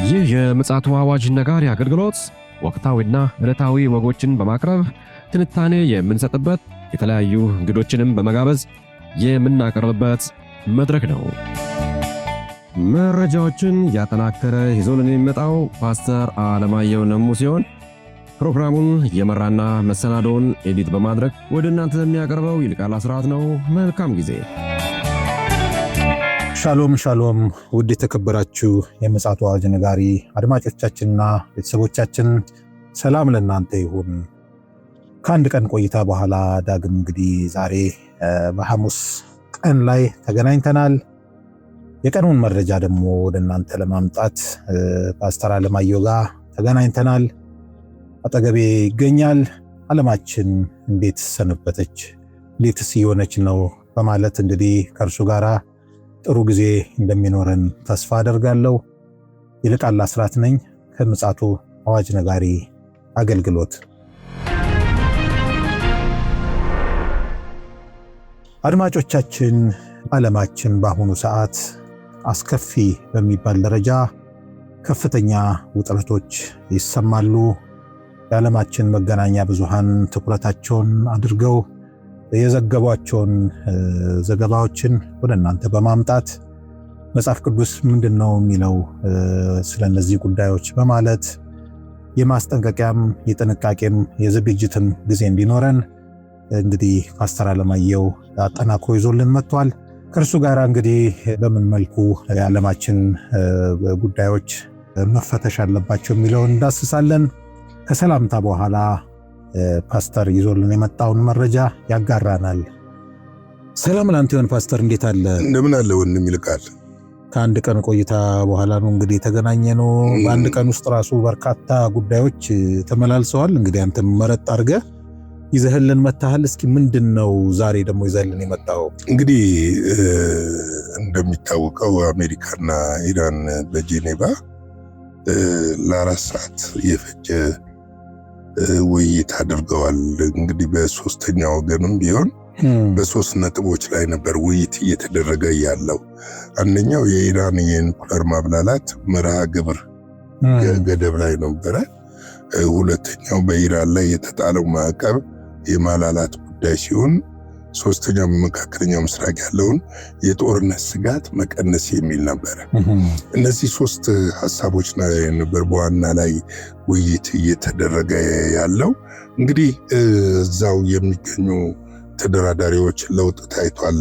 ይህ የምፅዓቱ አዋጅ ነጋሪ አገልግሎት ወቅታዊና ዕለታዊ ወጎችን በማቅረብ ትንታኔ የምንሰጥበት የተለያዩ እንግዶችንም በመጋበዝ የምናቀርብበት መድረክ ነው። መረጃዎችን ያጠናከረ ይዞልን የሚመጣው ፓስተር አለማየሁ ነሙ ሲሆን ፕሮግራሙን የመራና መሰናዶውን ኤዲት በማድረግ ወደ እናንተ የሚያቀርበው ይልቃል አስራት ነው። መልካም ጊዜ። ሻሎም ሻሎም፣ ውድ የተከበራችሁ የምፅዓቱ አዋጅ ነጋሪ አድማጮቻችንና ቤተሰቦቻችን ሰላም ለእናንተ ይሁን። ከአንድ ቀን ቆይታ በኋላ ዳግም እንግዲህ ዛሬ በሐሙስ ቀን ላይ ተገናኝተናል። የቀኑን መረጃ ደግሞ ወደ እናንተ ለማምጣት ፓስተር አለማየሁ ጋር ተገናኝተናል። አጠገቤ ይገኛል። ዓለማችን እንዴት ሰነበተች፣ እንዴትስ እየሆነች ነው በማለት እንግዲህ ከእርሱ ጋር ጥሩ ጊዜ እንደሚኖረን ተስፋ አደርጋለሁ። ይልቃል አስራት ነኝ ከምፅዓቱ አዋጅ ነጋሪ አገልግሎት። አድማጮቻችን፣ ዓለማችን በአሁኑ ሰዓት አስከፊ በሚባል ደረጃ ከፍተኛ ውጥረቶች ይሰማሉ። የዓለማችን መገናኛ ብዙሃን ትኩረታቸውን አድርገው የዘገቧቸውን ዘገባዎችን ወደ እናንተ በማምጣት መጽሐፍ ቅዱስ ምንድነው የሚለው ስለነዚህ ጉዳዮች በማለት የማስጠንቀቂያም የጥንቃቄም የዝግጅትም ጊዜ እንዲኖረን እንግዲህ ፓስተር አለማየሁ አጠናክሮ ይዞልን መጥቷል። ከእርሱ ጋር እንግዲህ በምን መልኩ የዓለማችን ጉዳዮች መፈተሽ አለባቸው የሚለውን እንዳስሳለን። ከሰላምታ በኋላ ፓስተር ይዞልን የመጣውን መረጃ ያጋራናል። ሰላም ላንተ ይሁን ፓስተር፣ እንዴት አለ? እንደምን አለ ወንድም ይልቃል። ከአንድ ቀን ቆይታ በኋላ ነው እንግዲህ የተገናኘ ነው። በአንድ ቀን ውስጥ ራሱ በርካታ ጉዳዮች ተመላልሰዋል። እንግዲህ አንተም መረጥ አድርገህ ይዘህልን መታሃል። እስኪ ምንድነው ዛሬ ደግሞ ይዘህልን የመጣው? እንግዲህ እንደሚታወቀው አሜሪካና ኢራን በጄኔቫ ለ4 ሰዓት የፈጀ ውይይት አድርገዋል። እንግዲህ በሶስተኛ ወገንም ቢሆን በ3 ነጥቦች ላይ ነበር ውይይት እየተደረገ ያለው። አንደኛው የኢራን የኒኩለር ማብላላት መርሃ ግብር ገደብ ላይ ነበረ። ሁለተኛው በኢራን ላይ የተጣለው ማዕቀብ የማላላት ጉዳይ ሲሆን፣ ሶስተኛው በመካከለኛው ምስራቅ ያለውን የጦርነት ስጋት መቀነስ የሚል ነበር። እነዚህ 3 ሐሳቦች ነበር በዋና ላይ ውይይት እየተደረገ ያለው። እንግዲህ እዛው የሚገኙ ተደራዳሪዎች ለውጥ ታይቷል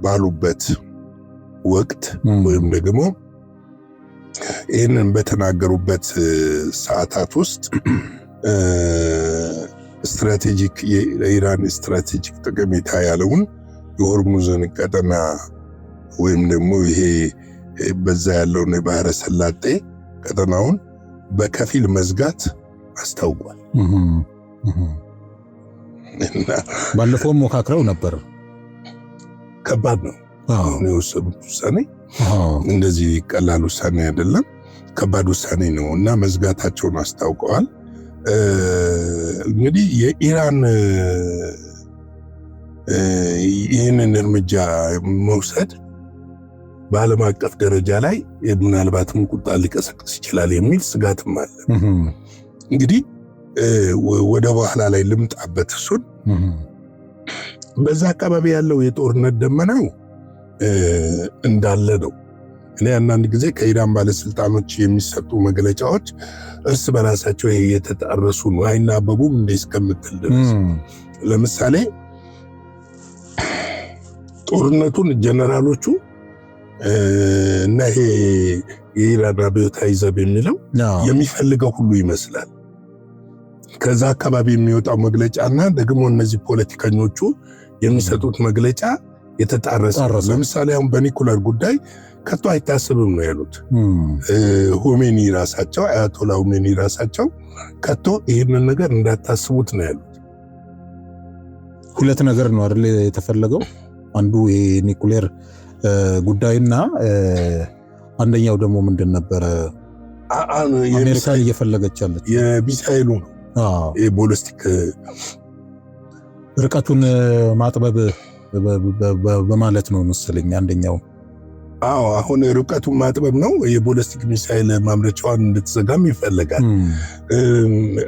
ባሉበት ወቅት ወይም ደግሞ ይህንን በተናገሩበት ሰዓታት ውስጥ ስትራቴጂክ የኢራን ስትራቴጂክ ጠቀሜታ ያለውን የሆርሙዝን ቀጠና ወይም ደግሞ ይሄ በዛ ያለውን የባህረ ሰላጤ ቀጠናውን በከፊል መዝጋት አስታውቋል። ባለፈው ሞካክረው ነበር። ከባድ ነው አሁን የወሰኑት ውሳኔ። እንደዚህ ቀላል ውሳኔ አይደለም፣ ከባድ ውሳኔ ነው እና መዝጋታቸውን አስታውቀዋል። እንግዲህ የኢራን ይህንን እርምጃ መውሰድ በዓለም አቀፍ ደረጃ ላይ ምናልባትም ቁጣ ሊቀሰቅስ ይችላል የሚል ስጋትም አለ። እንግዲህ ወደ በኋላ ላይ ልምጣበት። እሱን በዛ አካባቢ ያለው የጦርነት ደመናው እንዳለ ነው። እኔ አንዳንድ ጊዜ ከኢራን ባለስልጣኖች የሚሰጡ መግለጫዎች እርስ በራሳቸው የተጣረሱ ነው፣ አይናበቡም እንደ እስከምትል ድረስ። ለምሳሌ ጦርነቱን ጀነራሎቹ እና ይሄ የኢራን አብዮታዊ ዘብ የሚለው የሚፈልገው ሁሉ ይመስላል። ከዛ አካባቢ የሚወጣው መግለጫና ደግሞ እነዚህ ፖለቲከኞቹ የሚሰጡት መግለጫ የተጣረሰ። ለምሳሌ አሁን በኒኩለር ጉዳይ ከቶ አይታሰብም ነው ያሉት ሁሜኒ ራሳቸው፣ አያቶላ ሁሜኒ ራሳቸው ከቶ ይህንን ነገር እንዳታስቡት ነው ያሉት። ሁለት ነገር ነው አይደል የተፈለገው? አንዱ የኒኩሌር ጉዳይና አንደኛው ደግሞ ምንድን ነበረ? አሜሪካን እየፈለገች ያለች የሚሳኤሉ ነው የቦሊስቲክ ርቀቱን ማጥበብ በማለት ነው መሰለኝ አንደኛው አዎ አሁን ርቀቱን ማጥበብ ነው። የቦለስቲክ ሚሳይል ማምረቻዋን እንድትዘጋም ይፈልጋል።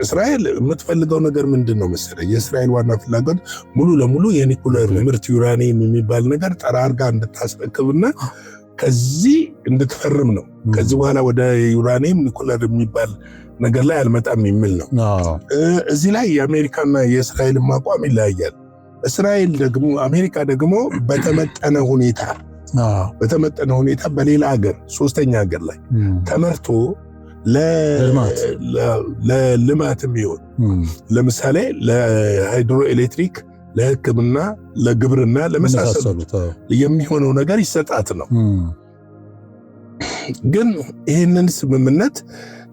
እስራኤል የምትፈልገው ነገር ምንድን ነው መሰለህ? የእስራኤል ዋና ፍላጎት ሙሉ ለሙሉ የኒኩለር ምርት ዩራኒየም የሚባል ነገር ጠራርጋ እንድታስረክብና ከዚህ እንድትፈርም ነው። ከዚህ በኋላ ወደ ዩራኒየም ኒኩለር የሚባል ነገር ላይ አልመጣም የሚል ነው። እዚህ ላይ የአሜሪካና የእስራኤል አቋም ይለያያል። እስራኤል ደግሞ አሜሪካ ደግሞ በተመጠነ ሁኔታ በሌላ ሀገር ሶስተኛ ሀገር ላይ ተመርቶ ለልማት የሚሆን ለምሳሌ ለሃይድሮ ኤሌክትሪክ፣ ለሕክምና፣ ለግብርና ለመሳሰሉት የሚሆነው ነገር ይሰጣት ነው። ግን ይህንን ስምምነት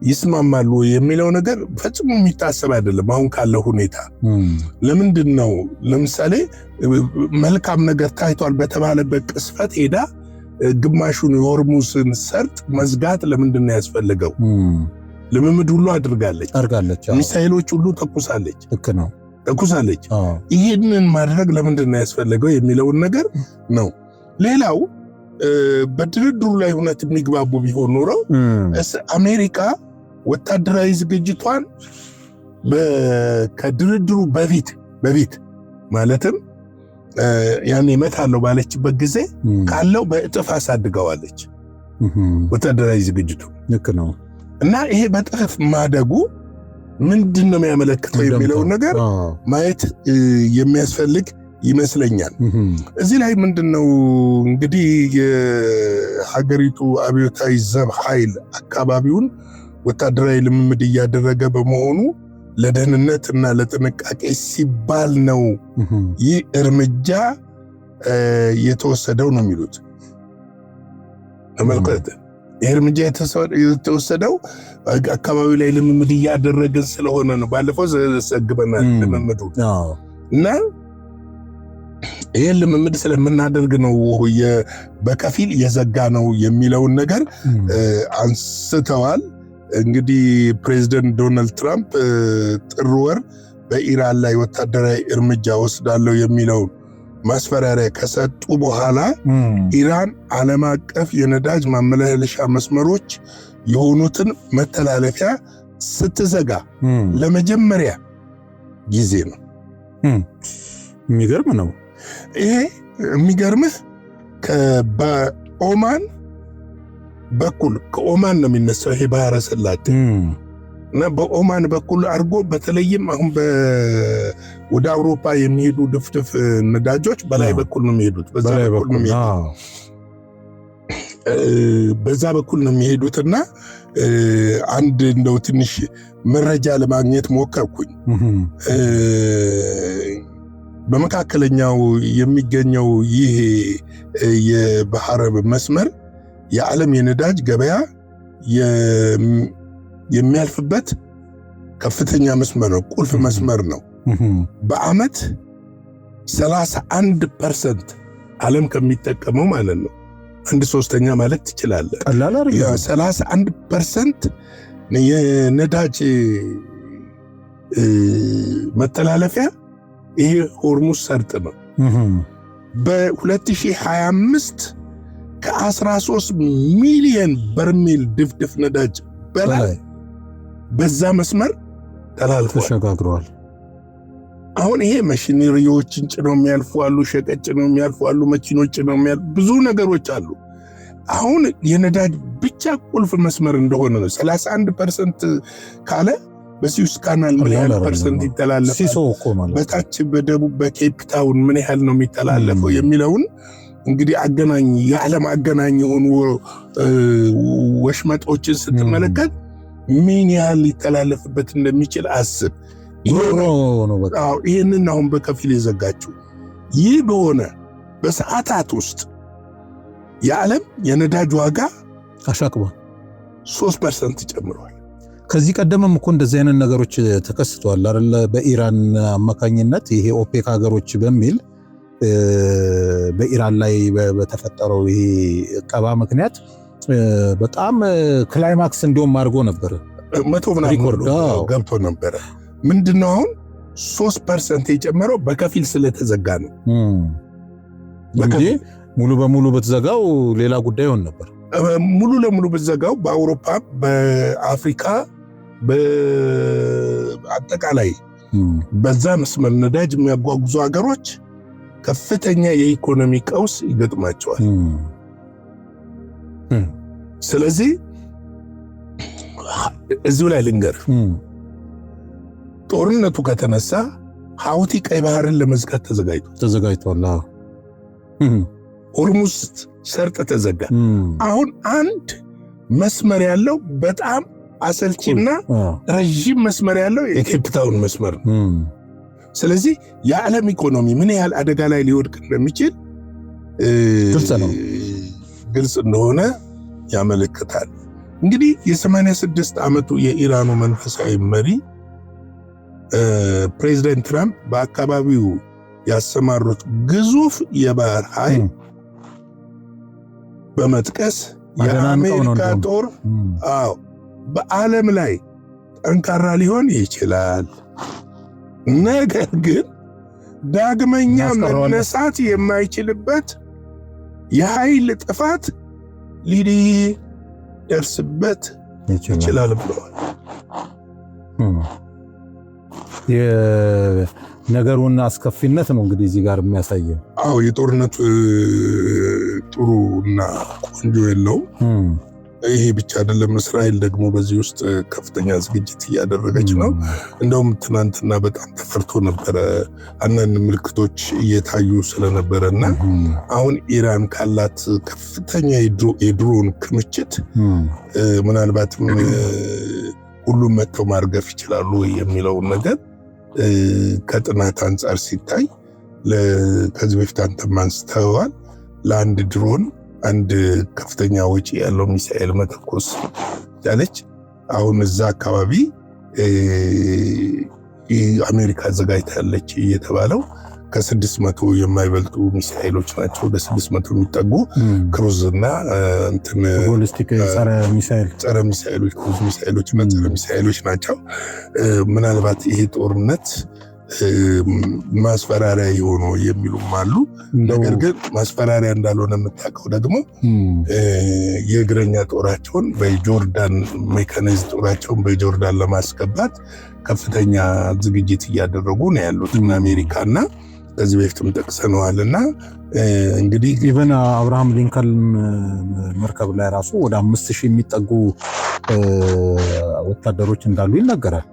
ይስማማሉ የሚለው ነገር ፈጽሞ የሚታሰብ አይደለም። አሁን ካለው ሁኔታ ለምንድን ነው ለምሳሌ መልካም ነገር ታይቷል በተባለበት ቅስፈት ሄዳ ግማሹን የሆርሙስን ሰርጥ መዝጋት ለምንድን ነው ያስፈልገው? ልምምድ ሁሉ አድርጋለች። ሚሳኤሎች ሁሉ ተኩሳለች። ተኩሳለች። ይህንን ማድረግ ለምንድን ነው ያስፈልገው የሚለውን ነገር ነው። ሌላው በድርድሩ ላይ እውነት የሚግባቡ ቢሆን ኖረው አሜሪካ ወታደራዊ ዝግጅቷን ከድርድሩ በፊት ማለትም ያን እመታለሁ ባለችበት ጊዜ ካለው በእጥፍ አሳድገዋለች ወታደራዊ ዝግጅቱ። ልክ ነው። እና ይሄ በእጥፍ ማደጉ ምንድን ነው የሚያመለክተው የሚለውን ነገር ማየት የሚያስፈልግ ይመስለኛል። እዚህ ላይ ምንድነው እንግዲህ የሀገሪቱ አብዮታዊ ዘብ ኃይል አካባቢውን ወታደራዊ ልምምድ እያደረገ በመሆኑ ለደህንነት እና ለጥንቃቄ ሲባል ነው ይህ እርምጃ የተወሰደው ነው የሚሉት። ተመልከተ፣ ይህ እርምጃ የተወሰደው አካባቢው ላይ ልምምድ እያደረገን ስለሆነ ነው። ባለፈው ዘግበናል ልምምዱ እና ይህን ልምምድ ስለምናደርግ ነው በከፊል የዘጋ ነው የሚለውን ነገር አንስተዋል። እንግዲህ ፕሬዚደንት ዶናልድ ትራምፕ ጥር ወር በኢራን ላይ ወታደራዊ እርምጃ ወስዳለሁ የሚለውን ማስፈራሪያ ከሰጡ በኋላ ኢራን ዓለም አቀፍ የነዳጅ ማመላለሻ መስመሮች የሆኑትን መተላለፊያ ስትዘጋ ለመጀመሪያ ጊዜ ነው። የሚገርም ነው። ይሄ የሚገርምህ በኦማን በኩል ከኦማን ነው የሚነሳው ይሄ ባህረ ሰላጤ እና በኦማን በኩል አድርጎ በተለይም አሁን ወደ አውሮፓ የሚሄዱ ድፍድፍ ነዳጆች በላይ በኩል ነው የሚሄዱት። በዛ በኩል ነው የሚሄዱትና አንድ እንደው ትንሽ መረጃ ለማግኘት ሞከርኩኝ። በመካከለኛው የሚገኘው ይህ የባህር መስመር የዓለም የነዳጅ ገበያ የሚያልፍበት ከፍተኛ መስመር ነው፣ ቁልፍ መስመር ነው። በአመት 31% ዓለም ከሚጠቀመው ማለት ነው፣ 1/3 ማለት ትችላለህ። 31% የነዳጅ መተላለፊያ ይሄ ሆርሙዝ ሰርጥ ነው። በ2025 ከ13 ሚሊዮን በርሜል ድፍድፍ ነዳጅ በላይ በዛ መስመር ተሸጋግረዋል። አሁን ይሄ ማሽነሪዎችን ጭነው የሚያልፉ አሉ፣ ሸቀጥ ጭነው የሚያልፉ አሉ፣ መኪኖች ጭነው የሚያልፉ ብዙ ነገሮች አሉ። አሁን የነዳጅ ብቻ ቁልፍ መስመር እንደሆነ ነው። 31% ካለ በሲዩስ ካናል ምን ያህል ፐርሰንት ይተላለፋል፣ በታች በደቡብ በኬፕ ታውን ምን ያህል ነው የሚተላለፈው የሚለውን እንግዲህ የዓለም አገናኝ የሆኑ ወሽመጦችን ስትመለከት ምን ያህል ሊተላለፍበት እንደሚችል አስብ። ይህንን አሁን በከፊል የዘጋችው ይህ በሆነ በሰዓታት ውስጥ የዓለም የነዳጅ ዋጋ አሻቅቧል፣ 3% ጨምሯል። ከዚህ ቀደምም እኮ እንደዚህ አይነት ነገሮች ተከስተዋል አይደል? በኢራን አማካኝነት ይሄ ኦፔክ ሀገሮች በሚል በኢራን ላይ በተፈጠረው ይሄ ቀባ ምክንያት በጣም ክላይማክስ እንዲሁም አድርጎ ነበር። 100 ምናምን ገብቶ ነበረ። ምንድነው አሁን 3% የጨመረው በከፊል ስለተዘጋ ነው። ሙሉ በሙሉ ብትዘጋው ሌላ ጉዳይ ሆን ነበር። ሙሉ ለሙሉ ብትዘጋው በአውሮፓ በአፍሪካ በአጠቃላይ በዛ መስመር ነዳጅ የሚያጓጉዙ ሀገሮች ከፍተኛ የኢኮኖሚ ቀውስ ይገጥማቸዋል። ስለዚህ እዚሁ ላይ ልንገር፣ ጦርነቱ ከተነሳ ሐውቲ ቀይ ባህርን ለመዝጋት ተዘጋጅቷል። ሆርሙዝ ሰርጥ ተዘጋ። አሁን አንድ መስመር ያለው በጣም አሰልቺና ረጅም መስመር ያለው የኬፕታውን መስመር ነው። ስለዚህ የዓለም ኢኮኖሚ ምን ያህል አደጋ ላይ ሊወድቅ እንደሚችል ግልጽ እንደሆነ ያመለክታል። እንግዲህ የ86 ዓመቱ የኢራኑ መንፈሳዊ መሪ ፕሬዚደንት ትራምፕ በአካባቢው ያሰማሩት ግዙፍ የባህር ኃይል በመጥቀስ የአሜሪካ ጦር በዓለም ላይ ጠንካራ ሊሆን ይችላል፣ ነገር ግን ዳግመኛ መነሳት የማይችልበት የኃይል ጥፋት ሊደርስበት ይችላል ብለዋል። የነገሩን አስከፊነት ነው እንግዲህ እዚህ ጋር የሚያሳየው። የጦርነቱ ጥሩና ቆንጆ የለውም። ይሄ ብቻ አይደለም። እስራኤል ደግሞ በዚህ ውስጥ ከፍተኛ ዝግጅት እያደረገች ነው። እንደውም ትናንትና በጣም ተፈርቶ ነበረ፣ አንዳንድ ምልክቶች እየታዩ ስለነበረና አሁን ኢራን ካላት ከፍተኛ የድሮን ክምችት ምናልባትም ሁሉም መጥተው ማርገፍ ይችላሉ የሚለውን ነገር ከጥናት አንጻር ሲታይ ከዚህ በፊት አንተም አንስተዋል። ለአንድ ድሮን አንድ ከፍተኛ ወጪ ያለው ሚሳኤል መተኮስ ያለች አሁን እዛ አካባቢ አሜሪካ አዘጋጅታለች እየተባለው ከ600 የማይበልጡ ሚሳኤሎች ናቸው። ወደ 600 የሚጠጉ ክሩዝና ቦሊስቲክ ጸረ ሚሳኤሎች ክሩዝ ሚሳኤሎች እና ጸረ ሚሳኤሎች ናቸው። ምናልባት ይሄ ጦርነት ማስፈራሪያ የሆኑ የሚሉም አሉ። ነገር ግን ማስፈራሪያ እንዳልሆነ የምታውቀው ደግሞ የእግረኛ ጦራቸውን በጆርዳን ሜካናይዝድ ጦራቸውን በጆርዳን ለማስገባት ከፍተኛ ዝግጅት እያደረጉ ነው ያሉት እና አሜሪካና ከዚህ በፊትም ጠቅሰነዋልና እንግዲህ ኢቨን አብርሃም ሊንከን መርከብ ላይ ራሱ ወደ 5000 የሚጠጉ ወታደሮች እንዳሉ ይነገራል።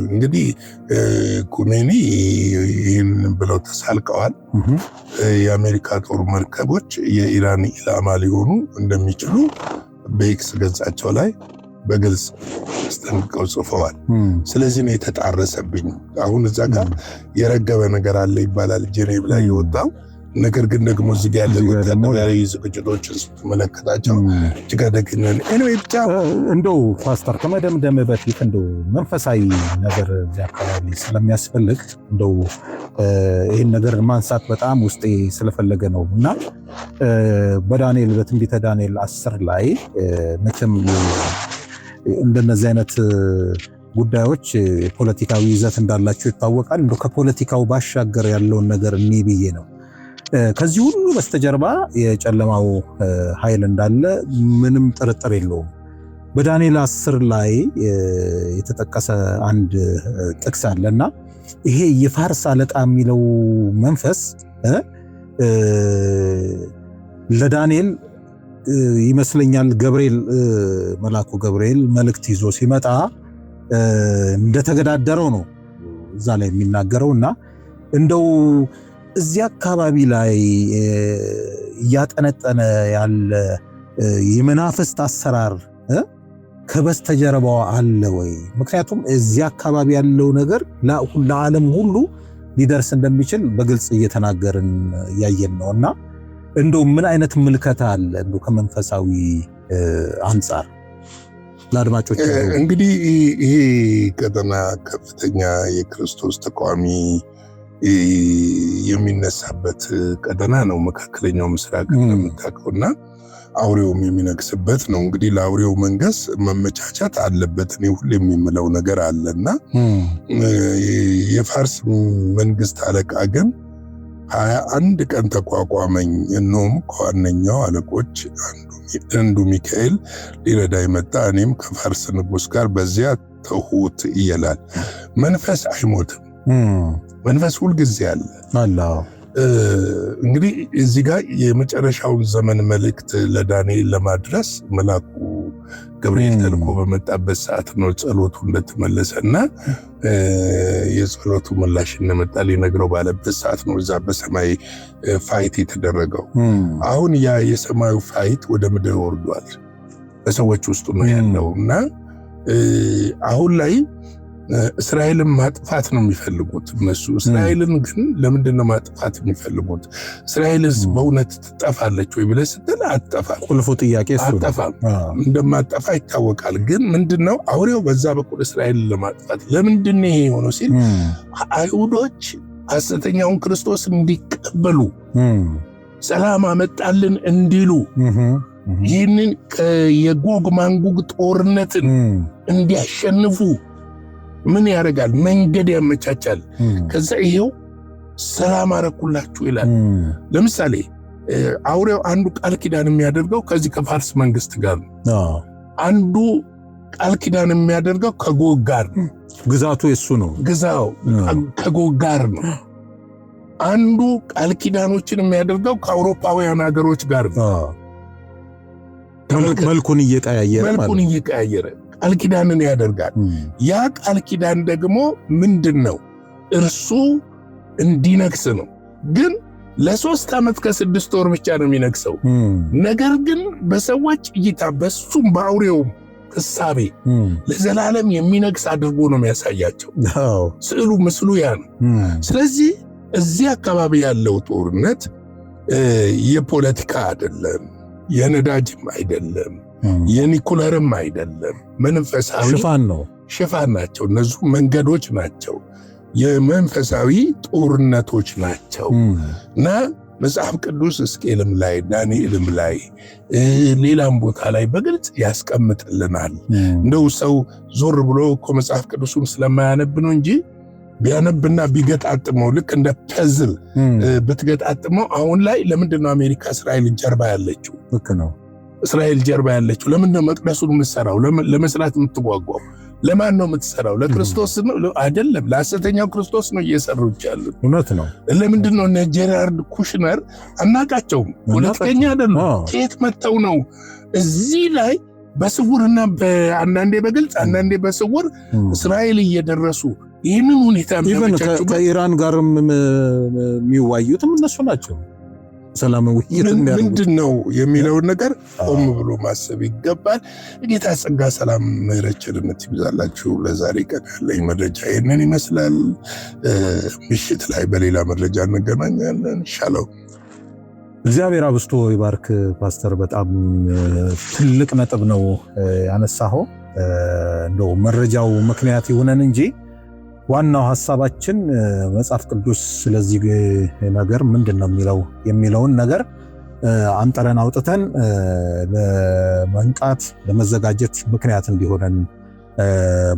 እንግዲህ ኩሜኒ ይህን ብለው ተሳልቀዋል። የአሜሪካ ጦር መርከቦች የኢራን ኢላማ ሊሆኑ እንደሚችሉ በኤክስ ገጻቸው ላይ በግልጽ አስጠንቅቀው ጽፈዋል። ስለዚህ ነው የተጣረሰብኝ። አሁን እዛ ጋር የረገበ ነገር አለ ይባላል ጄኔቭ ላይ የወጣው ነገር ግን ደግሞ እዚህ ጋር ያለ ወታደራዊ ዝግጅቶችን ስትመለከታቸው እጅግ አደገኛ ነው። ብቻ እንደው ፓስተር ከመደምደም በፊት እንደው መንፈሳዊ ነገር እዚህ አካባቢ ስለሚያስፈልግ እንደው ይህን ነገር ማንሳት በጣም ውስጤ ስለፈለገ ነው እና በዳንኤል በትንቢተ ዳንኤል 10 ላይ መቼም እንደነዚህ አይነት ጉዳዮች ፖለቲካዊ ይዘት እንዳላቸው ይታወቃል። እንደው ከፖለቲካው ባሻገር ያለውን ነገር እኔ ብዬ ነው ከዚህ ሁሉ በስተጀርባ የጨለማው ኃይል እንዳለ ምንም ጥርጥር የለውም። በዳንኤል 10 ላይ የተጠቀሰ አንድ ጥቅስ አለና ይሄ የፋርስ አለቃ የሚለው መንፈስ ለዳንኤል ይመስለኛል ገብርኤል መልአኩ ገብርኤል መልእክት ይዞ ሲመጣ እንደተገዳደረው ነው እዛ ላይ የሚናገረውና እንደው እዚህ አካባቢ ላይ እያጠነጠነ ያለ የመናፍስት አሰራር ከበስተጀርባው አለ ወይ? ምክንያቱም እዚህ አካባቢ ያለው ነገር ለዓለም ሁሉ ሊደርስ እንደሚችል በግልጽ እየተናገርን ያየን ነውና እንደው ምን አይነት ምልከታ አለ እንደው ከመንፈሳዊ አንጻር ለአድማጮች? እንግዲህ ይሄ ቀጠና ከፍተኛ የክርስቶስ ተቃዋሚ የሚነሳበት ቀጠና ነው። መካከለኛው ምስራቅ እንደምታውቀውና አውሬውም የሚነግስበት ነው። እንግዲህ ለአውሬው መንገስ መመቻቸት አለበት። እኔ ሁሉ የሚምለው ነገር አለና የፋርስ መንግስት አለቃ ግን 21 ቀን ተቋቋመኝ። እነሆም ከዋነኛው አለቆች አንዱ ሚካኤል ሊረዳ መጣ። እኔም ከፋርስ ንጉሥ ጋር በዚያ ተውሁት ይላል። መንፈስ አይሞትም። መንፈስ ሁልጊዜ አለ። እንግዲህ እዚህ ጋር የመጨረሻውን ዘመን መልእክት ለዳንኤል ለማድረስ መልአኩ ገብርኤል ተልኮ በመጣበት ሰዓት ነው ጸሎቱ እንደተመለሰና የጸሎቱ ምላሽ እንደመጣ ሊነግረው ባለበት ሰዓት ነው እዛ በሰማይ ፋይት የተደረገው። አሁን ያ የሰማዩ ፋይት ወደ ምድር ወርዷል፣ በሰዎች ውስጥ ነው ያለው እና አሁን ላይ እስራኤልን ማጥፋት ነው የሚፈልጉት እነሱ። እስራኤልን ግን ለምንድነው ማጥፋት የሚፈልጉት? እስራኤልስ በእውነት ትጠፋለች ወይ ብለህ ስትል አትጠፋም። ቁልፉ ጥያቄ እሱ ነው። አትጠፋም፣ እንደማትጠፋ ይታወቃል። ግን ምንድነው አውሬው በዛ በኩል እስራኤልን ለማጥፋት ለምንድነው ይሄ የሆነው ሲል አይሁዶች ሐሰተኛውን ክርስቶስ እንዲቀበሉ ሰላም አመጣልን እንዲሉ ይህንን የጎግ ማንጉግ ጦርነትን እንዲያሸንፉ ምን ያደርጋል? መንገድ ያመቻቻል። ከዛ ይሄው ሰላም አረኩላችሁ ይላል። ለምሳሌ አውሬው አንዱ ቃል ኪዳን የሚያደርገው ከዚህ ከፋርስ መንግስት ጋር ነው። አንዱ ቃል ኪዳን የሚያደርገው ከጎግ ጋር ነው። ግዛቱ የሱ ነው። ግዛው ከጎግ ጋር ነው። አንዱ ቃል ኪዳኖችን የሚያደርገው ከአውሮፓውያን ሀገሮች ጋር ነው። መልኩን እየቀያየረ ቃል ኪዳንን ያደርጋል። ያ ቃል ኪዳን ደግሞ ምንድነው? እርሱ እንዲነግስ ነው። ግን ለ3 ዓመት ከ6 ወር ብቻ ነው የሚነግሰው። ነገር ግን በሰዎች እይታ በሱም በአውሬውም እሳቤ ለዘላለም የሚነግስ አድርጎ ነው የሚያሳያቸው። ስዕሉ ምስሉ ያ ነው። ስለዚህ እዚህ አካባቢ ያለው ጦርነት የፖለቲካ አይደለም፣ የነዳጅም አይደለም፣ የኒኩለርም አይደለም። መንፈሳዊ ሽፋን ናቸው። እነሱ መንገዶች ናቸው፣ የመንፈሳዊ ጦርነቶች ናቸው። እና መጽሐፍ ቅዱስ ሕዝቅኤልም ላይ ዳንኤልም ላይ ሌላም ቦታ ላይ በግልጽ ያስቀምጥልናል። እንደው ሰው ዞር ብሎ እኮ መጽሐፍ ቅዱሱን ስለማያነብ ነው እንጂ ቢያነብና ቢገጣጥመው ልክ እንደ ፐዝል ብትገጣጥመው አሁን ላይ ለምንድነው አሜሪካ እስራኤል ጀርባ ያለችው? ልክ ነው። እስራኤል ጀርባ ያለችው ለምንድነው? መቅደሱን የምትሰራው ለመስራት የምትጓጓው ለማን ነው የምትሰራው? ለክርስቶስ ነው አይደለም፣ ለሐሰተኛው ክርስቶስ ነው እየሰሩት ያሉት። እውነት ነው። ለምንድነው እነ ጄራርድ ኩሽነር አናቃቸውም? ፖለቲከኛ አይደሉም። ከየት መጥተው ነው እዚህ ላይ በስውርና አንዳንዴ በግልጽ አንዳንዴ በስውር እስራኤል እየደረሱ ይህንን ሁኔታ ከኢራን ጋርም የሚዋዩትም እነሱ ናቸው። ሰላም ውይይት ምንድነው የሚለውን ነገር ቆም ብሎ ማሰብ ይገባል። ጌታ ጸጋ፣ ሰላም፣ ምሕረት፣ ቸርነት ይብዛላችሁ። ለዛሬ ቀን ያለኝ መረጃ ይህንን ይመስላል። ምሽት ላይ በሌላ መረጃ እንገናኛለን። ሻሎም። እግዚአብሔር አብስቶ ይባርክ። ፓስተር፣ በጣም ትልቅ ነጥብ ነው ያነሳኸው። እንደው መረጃው ምክንያት ይሁነን እንጂ ዋናው ሐሳባችን መጽሐፍ ቅዱስ ስለዚህ ነገር ምንድነው የሚለውን ነገር አንጠረን አውጥተን ለመንቃት ለመዘጋጀት ምክንያት እንዲሆነን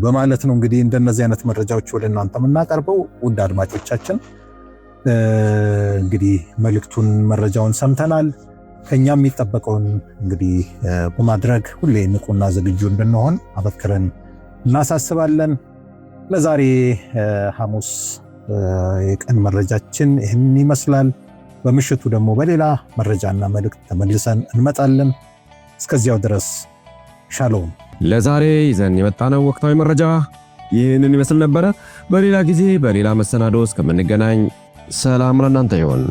በማለት ነው። እንግዲህ እንደነዚህ አይነት መረጃዎች ወደ እናንተ የምናቀርበው። ውድ አድማጮቻችን እንግዲህ መልእክቱን መረጃውን ሰምተናል። ከኛ የሚጠበቀውን እንግዲህ በማድረግ ሁሌ ንቁና ዝግጁ እንድንሆን አበክረን እናሳስባለን። ለዛሬ ሐሙስ የቀን መረጃችን ይህን ይመስላል። በምሽቱ ደግሞ በሌላ መረጃና መልእክት ተመልሰን እንመጣለን። እስከዚያው ድረስ ሻሎም። ለዛሬ ይዘን የመጣነው ወቅታዊ መረጃ ይህንን ይመስል ነበረ። በሌላ ጊዜ በሌላ መሰናዶ እስከምንገናኝ ሰላም ለእናንተ ይሁን።